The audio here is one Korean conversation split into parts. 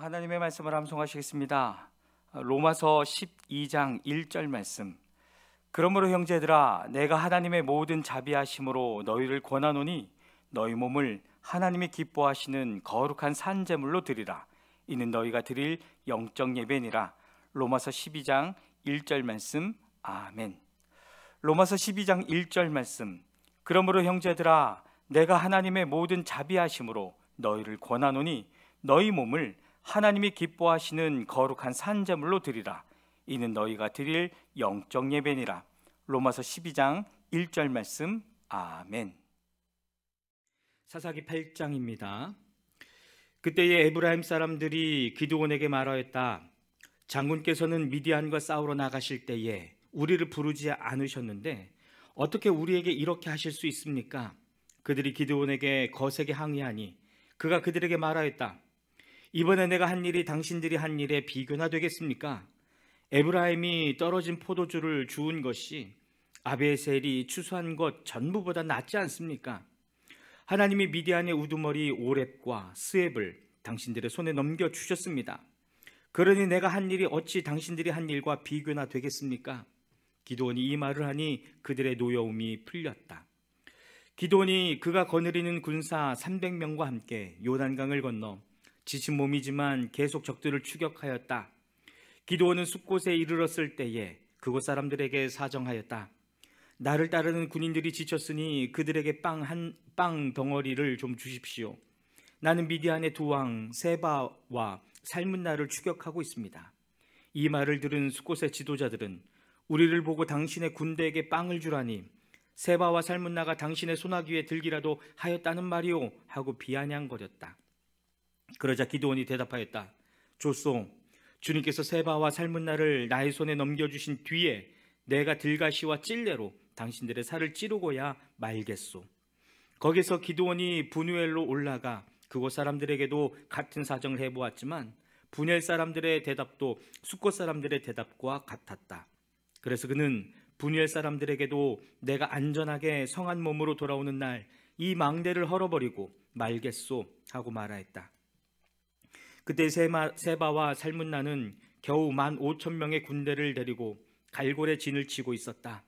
하나님의 말씀을 암송하시겠습니다. 로마서 12장 1절 말씀. 그러므로 형제들아, 내가 하나님의 모든 자비하심으로 너희를 권하노니 너희 몸을 하나님이 기뻐하시는 거룩한 산제물로 드리라. 이는 너희가 드릴 영적 예배니라. 로마서 12장 1절 말씀. 아멘. 로마서 12장 1절 말씀. 그러므로 형제들아, 내가 하나님의 모든 자비하심으로 너희를 권하노니 너희 몸을 하나님이 기뻐하시는 거룩한 산제물로 드리라. 이는 너희가 드릴 영적 예배니라. 로마서 12장 1절 말씀. 아멘. 사사기 8장입니다. 그때의 에브라임 사람들이 기드온에게 말하였다. 장군께서는 미디안과 싸우러 나가실 때에 우리를 부르지 않으셨는데 어떻게 우리에게 이렇게 하실 수 있습니까? 그들이 기드온에게 거세게 항의하니 그가 그들에게 말하였다. 이번에 내가 한 일이 당신들이 한 일에 비교나 되겠습니까? 에브라임이 떨어진 포도주를 주운 것이 아비에셀이 추수한 것 전부보다 낫지 않습니까? 하나님이 미디안의 우두머리 오렙과 스웹을 당신들의 손에 넘겨주셨습니다. 그러니 내가 한 일이 어찌 당신들이 한 일과 비교나 되겠습니까? 기드온이 이 말을 하니 그들의 노여움이 풀렸다. 기드온이 그가 거느리는 군사 300명과 함께 요단강을 건너 지친 몸이지만 계속 적들을 추격하였다. 기드온은 숲곳에 이르렀을 때에 그곳 사람들에게 사정하였다. 나를 따르는 군인들이 지쳤으니 그들에게 빵 덩어리를 좀 주십시오. 나는 미디안의 두 왕 세바와 살문나를 추격하고 있습니다. 이 말을 들은 숲곳의 지도자들은 우리를 보고 당신의 군대에게 빵을 주라니 세바와 살문나가 당신의 소나귀에 들기라도 하였다는 말이오 하고 비아냥거렸다. 그러자 기드온이 대답하였다. 좋소. 주님께서 세바와 살문나를 나의 손에 넘겨주신 뒤에 내가 들가시와 찔레로 당신들의 살을 찌르고야 말겠소. 거기서 기드온이 브누엘로 올라가 그곳 사람들에게도 같은 사정을 해보았지만 브누엘 사람들의 대답도 숫곳 사람들의 대답과 같았다. 그래서 그는 브누엘 사람들에게도 내가 안전하게 성한 몸으로 돌아오는 날 이 망대를 헐어버리고 말겠소 하고 말하였다. 그때 세바와 살문나는 겨우 15,000명의 군대를 데리고 갈골의 진을 치고 있었다.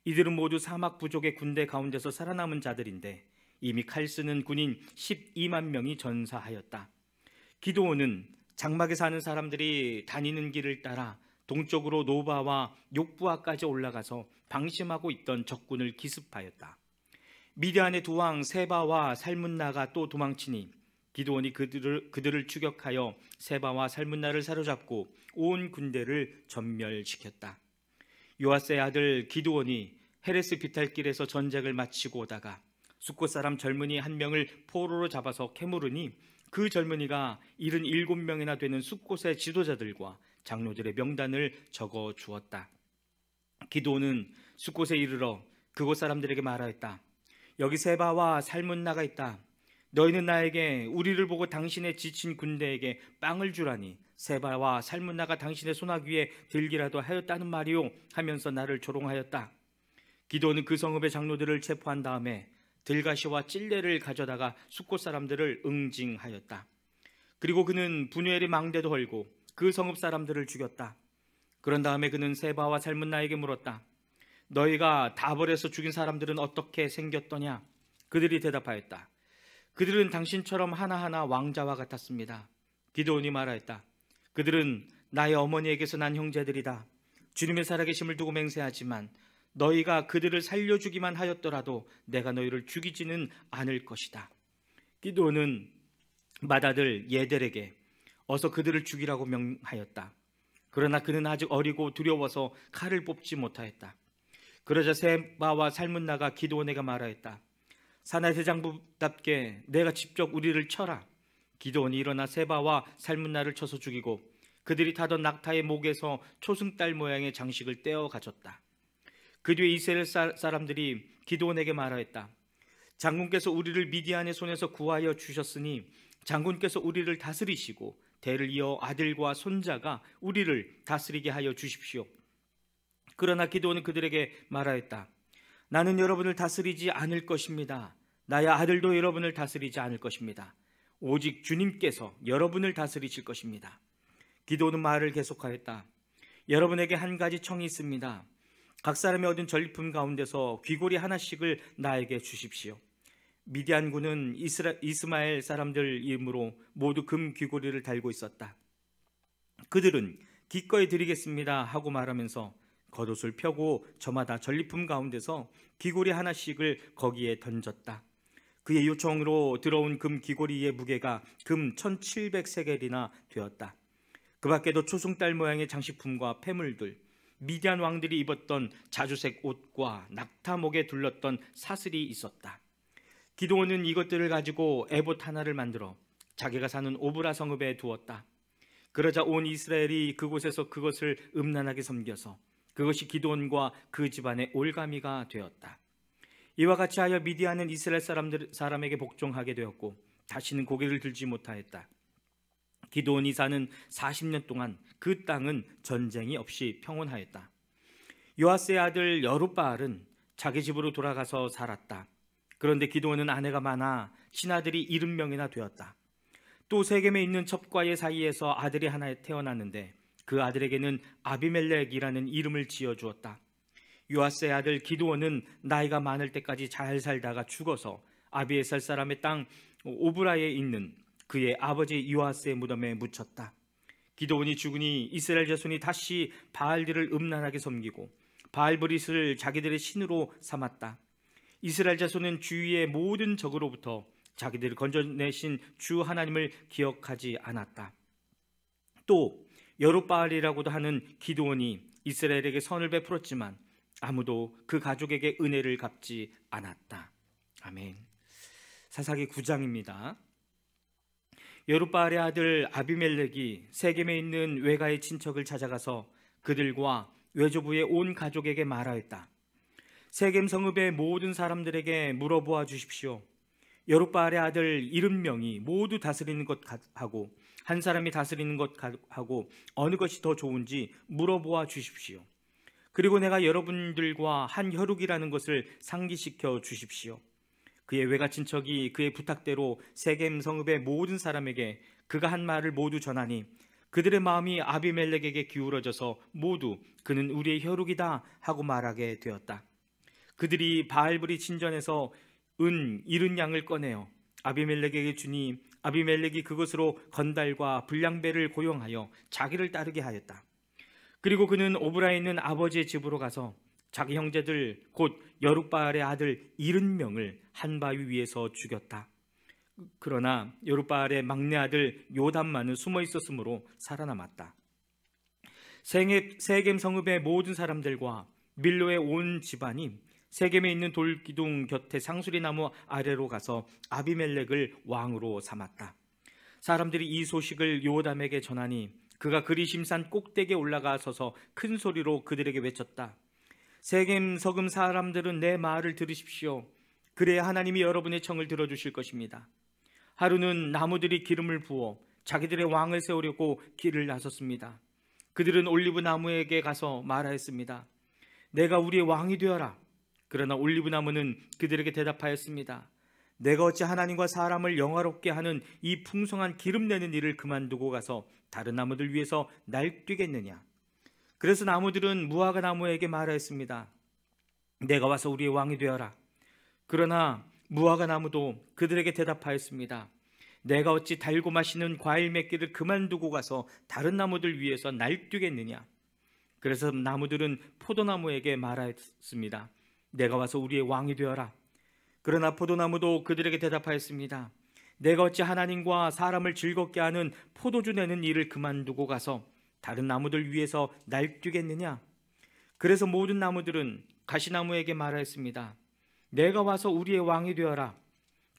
이들은 모두 사막 부족의 군대 가운데서 살아남은 자들인데 이미 칼 쓰는 군인 12만 명이 전사하였다. 기드온은 장막에 사는 사람들이 다니는 길을 따라 동쪽으로 노바와 욕부아까지 올라가서 방심하고 있던 적군을 기습하였다. 미디안의 두 왕 세바와 살문나가 또 도망치니 기드온이 그들을 추격하여 세바와 살문나를 사로잡고 온 군대를 전멸시켰다. 요아스의 아들 기드온이 헤레스 비탈길에서 전쟁을 마치고 오다가 숫곳 사람 젊은이 한 명을 포로로 잡아서 캐물으니 그 젊은이가 77명이나 되는 숫곳의 지도자들과 장로들의 명단을 적어 주었다. 기드온은 숫곳에 이르러 그곳 사람들에게 말하였다. 여기 세바와 살문나가 있다. 너희는 나에게 우리를 보고 당신의 지친 군대에게 빵을 주라니 세바와 살문나가 당신의 소나귀에 들기라도 하였다는 말이오 하면서 나를 조롱하였다. 기드온은 그 성읍의 장로들을 체포한 다음에 들가시와 찔레를 가져다가 숫곳 사람들을 응징하였다. 그리고 그는 브누엘의 망대도 헐고 그 성읍 사람들을 죽였다. 그런 다음에 그는 세바와 살문나에게 물었다. 너희가 다볼에서 죽인 사람들은 어떻게 생겼더냐? 그들이 대답하였다. 그들은 당신처럼 하나하나 왕자와 같았습니다. 기드온이 말하였다. 그들은 나의 어머니에게서 난 형제들이다. 주님의 살아계심을 두고 맹세하지만 너희가 그들을 살려주기만 하였더라도 내가 너희를 죽이지는 않을 것이다. 기드온은 맏아들 예델에게 어서 그들을 죽이라고 명하였다. 그러나 그는 아직 어리고 두려워서 칼을 뽑지 못하였다. 그러자 세바와 살문나가 기드온에게 말하였다. 사내 대장부답게 내가 직접 우리를 쳐라. 기드온이 일어나 세바와 살문나를 쳐서 죽이고 그들이 타던 낙타의 목에서 초승달 모양의 장식을 떼어 가졌다. 그 뒤에 이스라엘 사람들이 기드온에게 말하였다. 장군께서 우리를 미디안의 손에서 구하여 주셨으니 장군께서 우리를 다스리시고 대를 이어 아들과 손자가 우리를 다스리게 하여 주십시오. 그러나 기드온은 그들에게 말하였다. 나는 여러분을 다스리지 않을 것입니다. 나의 아들도 여러분을 다스리지 않을 것입니다. 오직 주님께서 여러분을 다스리실 것입니다. 기도는 말을 계속하였다. 여러분에게 한 가지 청이 있습니다. 각 사람이 얻은 전리품 가운데서 귀고리 하나씩을 나에게 주십시오. 미디안군은 이스마엘 사람들 이름으로 모두 금 귀고리를 달고 있었다. 그들은 기꺼이 드리겠습니다 하고 말하면서 겉옷을 펴고 저마다 전리품 가운데서 귀고리 하나씩을 거기에 던졌다. 그의 요청으로 들어온 금 귀고리의 무게가 금 1700세겔이나 되었다. 그 밖에도 초승달 모양의 장식품과 폐물들, 미디안 왕들이 입었던 자주색 옷과 낙타목에 둘렀던 사슬이 있었다. 기드온은 이것들을 가지고 에봇 하나를 만들어 자기가 사는 오브라 성읍에 두었다. 그러자 온 이스라엘이 그곳에서 그것을 음란하게 섬겨서 그것이 기드온과 그 집안의 올가미가 되었다. 이와 같이 하여 미디안은 이스라엘 사람에게 복종하게 되었고 다시는 고개를 들지 못하였다. 기드온이 사는 40년 동안 그 땅은 전쟁이 없이 평온하였다. 요아스의 아들 여룻바알은 자기 집으로 돌아가서 살았다. 그런데 기드온은 아내가 많아 신하들이 70명이나 되었다. 또 세겜에 있는 첩과의 사이에서 아들이 하나 태어났는데 그 아들에게는 아비멜렉이라는 이름을 지어주었다. 요아스의 아들 기드온은 나이가 많을 때까지 잘 살다가 죽어서 아비에살 사람의 땅 오브라에 있는 그의 아버지 요아스의 무덤에 묻혔다. 기드온이 죽으니 이스라엘 자손이 다시 바알들을 음란하게 섬기고 바알브릿을 자기들의 신으로 삼았다. 이스라엘 자손은 주위의 모든 적으로부터 자기들을 건져내신 주 하나님을 기억하지 않았다. 또 여룻바알이라고도 하는 기드온이 이스라엘에게 선을 베풀었지만 아무도 그 가족에게 은혜를 갚지 않았다. 아멘. 사사기 9장입니다. 여룻바알의 아들 아비멜렉이 세겜에 있는 외가의 친척을 찾아가서 그들과 외조부의 온 가족에게 말하였다. 세겜 성읍의 모든 사람들에게 물어보아 주십시오. 여룻바알의 아들 70명이 모두 다스리는 것하고 한 사람이 다스리는 것하고 어느 것이 더 좋은지 물어보아 주십시오. 그리고 내가 여러분들과 한 혈육이라는 것을 상기시켜 주십시오. 그의 외가 친척이 그의 부탁대로 세겜 성읍의 모든 사람에게 그가 한 말을 모두 전하니 그들의 마음이 아비멜렉에게 기울어져서 모두 그는 우리의 혈육이다 하고 말하게 되었다. 그들이 바알브리 친전에서 은 70양을 꺼내어 아비멜렉에게 주니 아비멜렉이 그것으로 건달과 불량배를 고용하여 자기를 따르게 하였다. 그리고 그는 오브라에 있는 아버지의 집으로 가서 자기 형제들 곧 여룻바알의 아들 70명을 한 바위 위에서 죽였다. 그러나 여룻바알의 막내 아들 요담만은 숨어 있었으므로 살아남았다. 세겜 성읍의 모든 사람들과 밀로의 온 집안이 세겜에 있는 돌기둥 곁에 상수리 나무 아래로 가서 아비멜렉을 왕으로 삼았다. 사람들이 이 소식을 요담에게 전하니 그가 그리심산 꼭대기에 올라가 서서 큰 소리로 그들에게 외쳤다. 세겜 성읍 사람들은 내 말을 들으십시오. 그래야 하나님이 여러분의 청을 들어주실 것입니다. 하루는 나무들이 기름을 부어 자기들의 왕을 세우려고 길을 나섰습니다. 그들은 올리브 나무에게 가서 말하였습니다. 내가 우리의 왕이 되어라. 그러나 올리브 나무는 그들에게 대답하였습니다. 내가 어찌 하나님과 사람을 영화롭게 하는 이 풍성한 기름 내는 일을 그만두고 가서 다른 나무들 위해서 날뛰겠느냐. 그래서 나무들은 무화과 나무에게 말하였습니다. 내가 와서 우리의 왕이 되어라. 그러나 무화과 나무도 그들에게 대답하였습니다. 내가 어찌 달고 마시는 과일 맺기를 그만두고 가서 다른 나무들 위해서 날뛰겠느냐. 그래서 나무들은 포도나무에게 말하였습니다. 내가 와서 우리의 왕이 되어라. 그러나 포도나무도 그들에게 대답하였습니다. 내가 어찌 하나님과 사람을 즐겁게 하는 포도주 내는 일을 그만두고 가서 다른 나무들 위해서 날뛰겠느냐. 그래서 모든 나무들은 가시나무에게 말하였습니다. 내가 와서 우리의 왕이 되어라.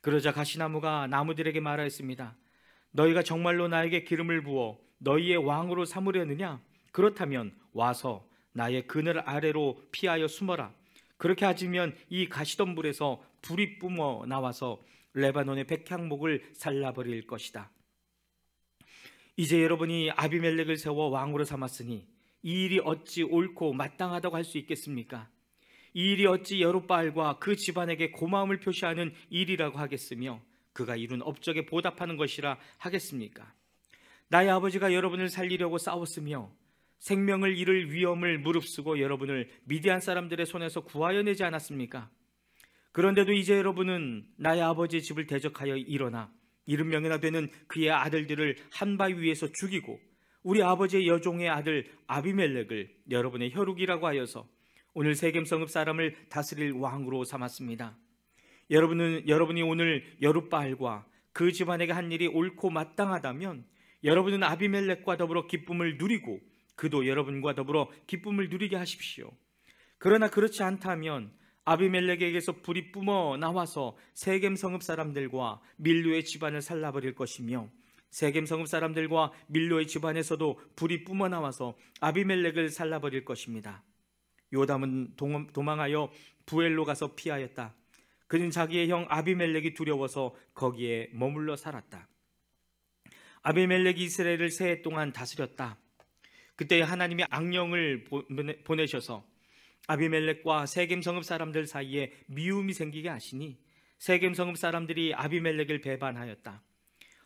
그러자 가시나무가 나무들에게 말하였습니다. 너희가 정말로 나에게 기름을 부어 너희의 왕으로 삼으려느냐? 그렇다면 와서 나의 그늘 아래로 피하여 숨어라. 그렇게 하지면 이 가시덤불에서 불이 뿜어 나와서 레바논의 백향목을 살라버릴 것이다. 이제 여러분이 아비멜렉을 세워 왕으로 삼았으니 이 일이 어찌 옳고 마땅하다고 할 수 있겠습니까? 이 일이 어찌 여룻바알과 그 집안에게 고마움을 표시하는 일이라고 하겠으며 그가 이룬 업적에 보답하는 것이라 하겠습니까? 나의 아버지가 여러분을 살리려고 싸웠으며 생명을 잃을 위험을 무릅쓰고 여러분을 미디안 사람들의 손에서 구하여내지 않았습니까? 그런데도 이제 여러분은 나의 아버지의 집을 대적하여 일어나 70명이나 되는 그의 아들들을 한 바위 위에서 죽이고 우리 아버지의 여종의 아들 아비멜렉을 여러분의 혈육이라고 하여서 오늘 세겜 성읍 사람을 다스릴 왕으로 삼았습니다. 여러분이 오늘 여룻바알과 그 집안에게 한 일이 옳고 마땅하다면 여러분은 아비멜렉과 더불어 기쁨을 누리고 그도 여러분과 더불어 기쁨을 누리게 하십시오. 그러나 그렇지 않다면 아비멜렉에게서 불이 뿜어 나와서 세겜 성읍 사람들과 밀로의 집안을 살라버릴 것이며 세겜 성읍 사람들과 밀로의 집안에서도 불이 뿜어 나와서 아비멜렉을 살라버릴 것입니다. 요담은 도망하여 부엘로 가서 피하였다. 그는 자기의 형 아비멜렉이 두려워서 거기에 머물러 살았다. 아비멜렉이 이스라엘을 세 해 동안 다스렸다. 그때 하나님이 악령을 보내셔서 아비멜렉과 세겜 성읍 사람들 사이에 미움이 생기게 하시니 세겜 성읍 사람들이 아비멜렉을 배반하였다.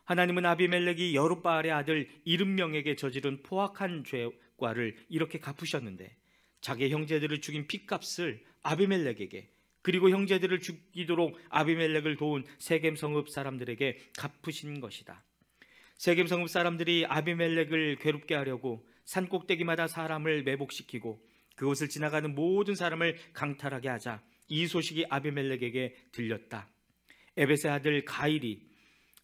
하나님은 아비멜렉이 여룻바알의 아들 70명에게 저지른 포악한 죄과를 이렇게 갚으셨는데 자기 형제들을 죽인 핏값을 아비멜렉에게 그리고 형제들을 죽이도록 아비멜렉을 도운 세겜 성읍 사람들에게 갚으신 것이다. 세겜 성읍 사람들이 아비멜렉을 괴롭게 하려고 산꼭대기마다 사람을 매복시키고 그곳을 지나가는 모든 사람을 강탈하게 하자 이 소식이 아비멜렉에게 들렸다. 에벳의 아들 가일이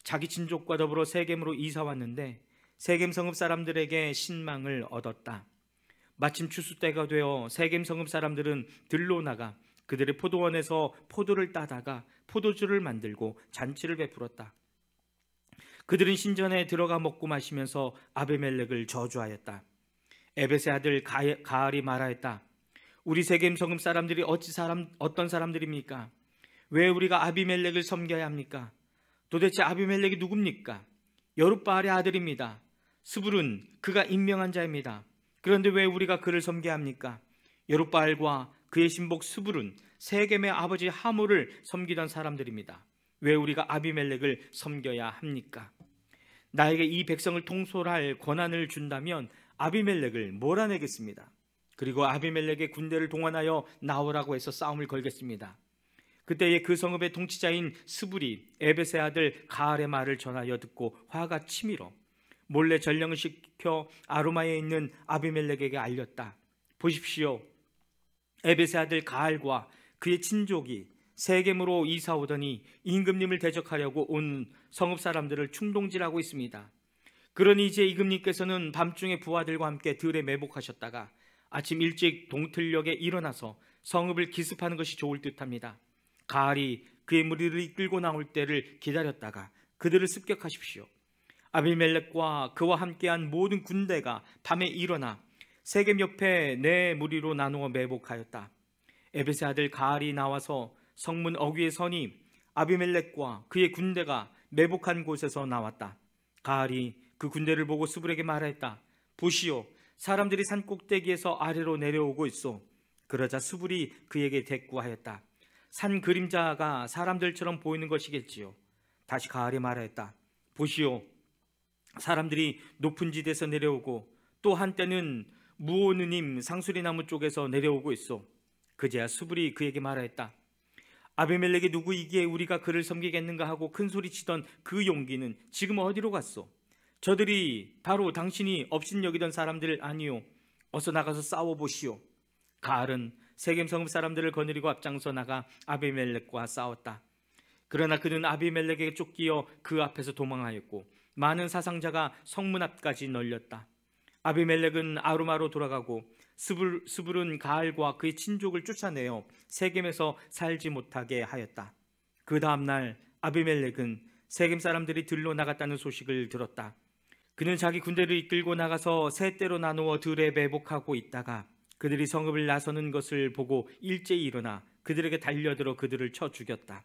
자기 친족과 더불어 세겜으로 이사 왔는데 세겜 성읍 사람들에게 신망을 얻었다. 마침 추수 때가 되어 세겜 성읍 사람들은 들로 나가 그들의 포도원에서 포도를 따다가 포도주를 만들고 잔치를 베풀었다. 그들은 신전에 들어가 먹고 마시면서 아비멜렉을 저주하였다. 에벳의 아들 가알이 말하였다. 우리 세겜 성읍 사람들이 어떤 사람들입니까? 왜 우리가 아비멜렉을 섬겨야 합니까? 도대체 아비멜렉이 누굽니까? 여룻바알의 아들입니다. 스불은 그가 임명한 자입니다. 그런데 왜 우리가 그를 섬겨야 합니까? 여룻바알과 그의 신복 스불은 세겜의 아버지 하몰을 섬기던 사람들입니다. 왜 우리가 아비멜렉을 섬겨야 합니까? 나에게 이 백성을 통솔할 권한을 준다면 아비멜렉을 몰아내겠습니다. 그리고 아비멜렉의 군대를 동원하여 나오라고 해서 싸움을 걸겠습니다. 그때에 그 성읍의 통치자인 스불이 에벳의 아들 가알의 말을 전하여 듣고 화가 치밀어 몰래 전령을 시켜 아로마에 있는 아비멜렉에게 알렸다. 보십시오. 에벳의 아들 가알과 그의 친족이 세겜으로 이사 오더니 임금님을 대적하려고 온 성읍 사람들을 충동질하고 있습니다. 그러니 이제 임금님께서는 밤중에 부하들과 함께 들에 매복하셨다가 아침 일찍 동틀녘에 일어나서 성읍을 기습하는 것이 좋을 듯합니다. 가알이 그의 무리를 이끌고 나올 때를 기다렸다가 그들을 습격하십시오. 아비멜렉과 그와 함께한 모든 군대가 밤에 일어나 세겜 옆에 네 무리로 나누어 매복하였다. 에벳의 아들 가알이 나와서 성문 어귀에 서니 아비멜렉과 그의 군대가 매복한 곳에서 나왔다. 가알이 그 군대를 보고 스불에게 말했다. 보시오, 사람들이 산 꼭대기에서 아래로 내려오고 있소. 그러자 스불이 그에게 대꾸하였다. 산 그림자가 사람들처럼 보이는 것이겠지요. 다시 가알이 말하였다. 보시오, 사람들이 높은 지대에서 내려오고 또 한때는 무오느님 상수리나무 쪽에서 내려오고 있소. 그제야 스불이 그에게 말하였다. 아비멜렉이 누구이기에 우리가 그를 섬기겠는가 하고 큰 소리치던 그 용기는 지금 어디로 갔소? 저들이 바로 당신이 업신여기던 사람들 아니오. 어서 나가서 싸워보시오. 가알은 세겜 성읍 사람들을 거느리고 앞장서 나가 아비멜렉과 싸웠다. 그러나 그는 아비멜렉에게 쫓기어 그 앞에서 도망하였고 많은 사상자가 성문 앞까지 널렸다. 아비멜렉은 아루마로 돌아가고 스불은 가알과 그의 친족을 쫓아내어 세겜에서 살지 못하게 하였다. 그 다음날 아비멜렉은 세겜 사람들이 들로 나갔다는 소식을 들었다. 그는 자기 군대를 이끌고 나가서 세 떼로 나누어 들에 매복하고 있다가 그들이 성읍을 나서는 것을 보고 일제히 일어나 그들에게 달려들어 그들을 쳐 죽였다.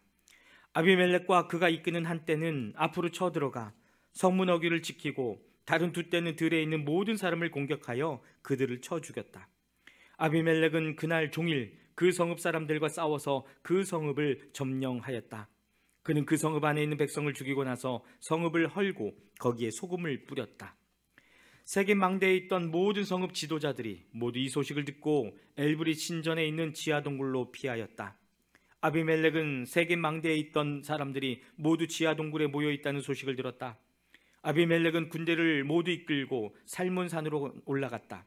아비멜렉과 그가 이끄는 한 떼는 앞으로 쳐들어가 성문 어귀를 지키고 다른 두 떼는 들에 있는 모든 사람을 공격하여 그들을 쳐 죽였다. 아비멜렉은 그날 종일 그 성읍 사람들과 싸워서 그 성읍을 점령하였다. 그는 그 성읍 안에 있는 백성을 죽이고 나서 성읍을 헐고 거기에 소금을 뿌렸다. 세겜 망대에 있던 모든 성읍 지도자들이 모두 이 소식을 듣고 엘브릿 신전에 있는 지하 동굴로 피하였다. 아비멜렉은 세겜 망대에 있던 사람들이 모두 지하 동굴에 모여 있다는 소식을 들었다. 아비멜렉은 군대를 모두 이끌고 살몬산으로 올라갔다.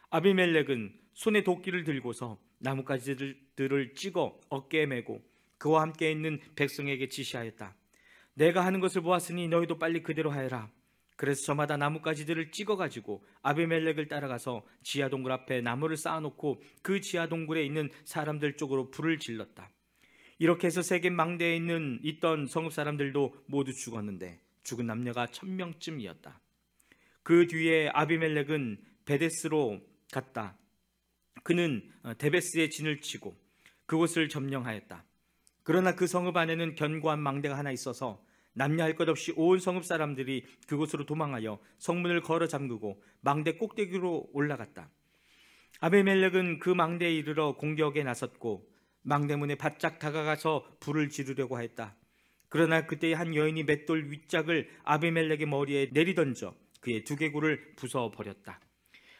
아비멜렉은 손에 도끼를 들고서 나뭇가지들을 찍어 어깨에 메고 그와 함께 있는 백성에게 지시하였다. 내가 하는 것을 보았으니 너희도 빨리 그대로 하여라. 그래서 저마다 나뭇가지들을 찍어가지고 아비멜렉을 따라가서 지하 동굴 앞에 나무를 쌓아놓고 그 지하 동굴에 있는 사람들 쪽으로 불을 질렀다. 이렇게 해서 세겜 망대에 있던 성읍 사람들도 모두 죽었는데 죽은 남녀가 1000명쯤이었다. 그 뒤에 아비멜렉은 베데스로 갔다. 그는 데베스에 진을 치고 그곳을 점령하였다. 그러나 그 성읍 안에는 견고한 망대가 하나 있어서 남녀 할 것 없이 온 성읍 사람들이 그곳으로 도망하여 성문을 걸어 잠그고 망대 꼭대기로 올라갔다. 아비멜렉은 그 망대에 이르러 공격에 나섰고 망대문에 바짝 다가가서 불을 지르려고 했다. 그러나 그때 한 여인이 맷돌 윗짝을 아비멜렉의 머리에 내리던져 그의 두개골을 부숴버렸다.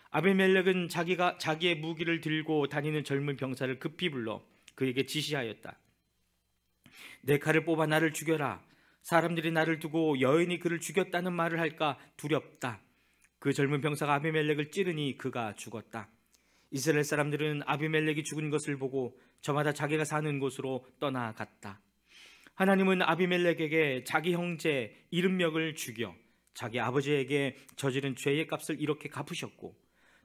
아비멜렉은 자기의 무기를 들고 다니는 젊은 병사를 급히 불러 그에게 지시하였다. 내 칼을 뽑아 나를 죽여라. 사람들이 나를 두고 여인이 그를 죽였다는 말을 할까 두렵다. 그 젊은 병사가 아비멜렉을 찌르니 그가 죽었다. 이스라엘 사람들은 아비멜렉이 죽은 것을 보고 저마다 자기가 사는 곳으로 떠나갔다. 하나님은 아비멜렉에게 자기 형제 이름멱을 죽여 자기 아버지에게 저지른 죄의 값을 이렇게 갚으셨고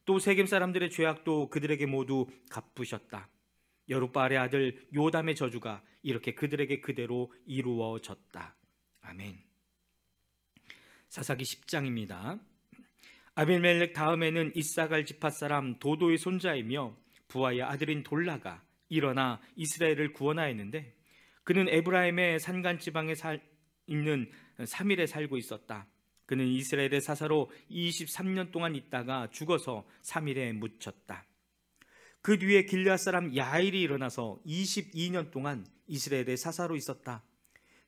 또 세겜 사람들의 죄악도 그들에게 모두 갚으셨다. 여룻바알의 아들 요담의 저주가 이렇게 그들에게 그대로 이루어졌다. 아멘. 사사기 10장입니다. 아비멜렉 다음에는 이사갈 지파 사람 도도의 손자이며 부하의 아들인 돌라가 일어나 이스라엘을 구원하였는데 그는 에브라임의 산간 지방에 있는 사밀에 살고 있었다. 그는 이스라엘의 사사로 23년 동안 있다가 죽어서 사밀에 묻혔다. 그 뒤에 길르앗 사람 야일이 일어나서 22년 동안 이스라엘의 사사로 있었다.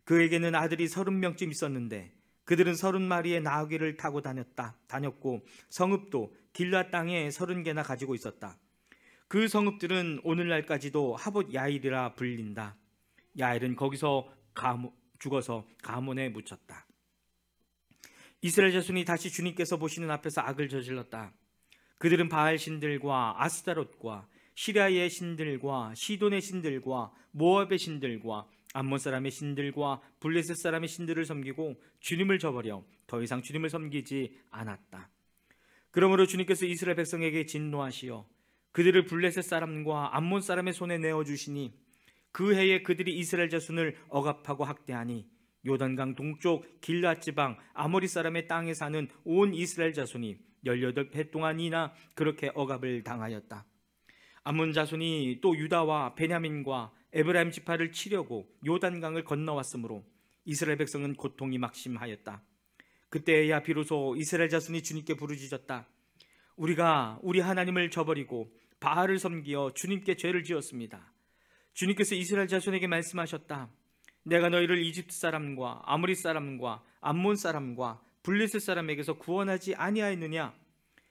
그에게는 아들이 30명쯤 있었는데 그들은 30마리의 나귀를 타고 다녔고 성읍도 길르앗 땅에 30개나 가지고 있었다. 그 성읍들은 오늘날까지도 하봇 야일이라 불린다. 야일은 거기서 죽어서 가몬에 묻혔다. 이스라엘 자손이 다시 주님께서 보시는 앞에서 악을 저질렀다. 그들은 바알 신들과 아스타롯과 시리아의 신들과 시돈의 신들과 모압의 신들과 암몬 사람의 신들과 블레셋 사람의 신들을 섬기고 주님을 저버려 더 이상 주님을 섬기지 않았다. 그러므로 주님께서 이스라엘 백성에게 진노하시어 그들을 블레셋 사람과 암몬 사람의 손에 내어주시니 그 해에 그들이 이스라엘 자손을 억압하고 학대하니 요단강 동쪽 길앗 지방 아모리 사람의 땅에 사는 온 이스라엘 자손이 18해 동안이나 그렇게 억압을 당하였다. 암몬 자손이 또 유다와 베냐민과 에브라임 지파를 치려고 요단강을 건너왔으므로 이스라엘 백성은 고통이 막심하였다. 그때야 비로소 이스라엘 자손이 주님께 부르짖었다. 우리가 우리 하나님을 저버리고 바알을 섬기어 주님께 죄를 지었습니다. 주님께서 이스라엘 자손에게 말씀하셨다. 내가 너희를 이집트 사람과 아모리 사람과 암몬 사람과 블레셋 사람에게서 구원하지 아니하였느냐?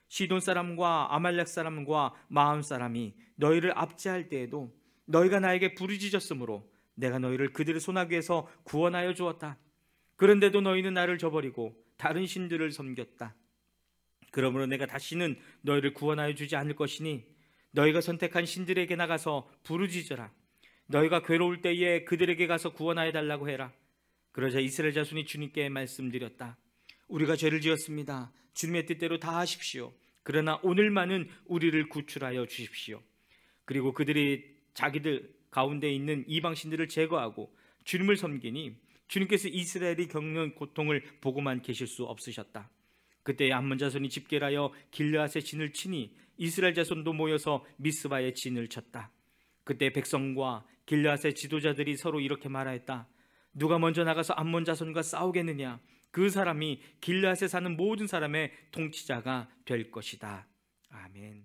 시돈 사람과 아말렉 사람과 마온 사람이 너희를 압제할 때에도 너희가 나에게 부르짖었으므로 내가 너희를 그들의 손아귀에서 구원하여 주었다. 그런데도 너희는 나를 저버리고 다른 신들을 섬겼다. 그러므로 내가 다시는 너희를 구원하여 주지 않을 것이니 너희가 선택한 신들에게 나가서 부르짖어라. 너희가 괴로울 때에 그들에게 가서 구원하여 달라고 해라. 그러자 이스라엘 자손이 주님께 말씀드렸다. 우리가 죄를 지었습니다. 주님의 뜻대로 다 하십시오. 그러나 오늘만은 우리를 구출하여 주십시오. 그리고 그들이 자기들 가운데 있는 이방 신들을 제거하고 주님을 섬기니 주님께서 이스라엘이 겪는 고통을 보고만 계실 수 없으셨다. 그때 암몬 자손이 집결하여 길르앗의 진을 치니 이스라엘 자손도 모여서 미스바의 진을 쳤다. 그때 백성과 길르앗의 지도자들이 서로 이렇게 말하였다. 누가 먼저 나가서 암몬 자손과 싸우겠느냐? 그 사람이 길르앗에 사는 모든 사람의 통치자가 될 것이다. 아멘.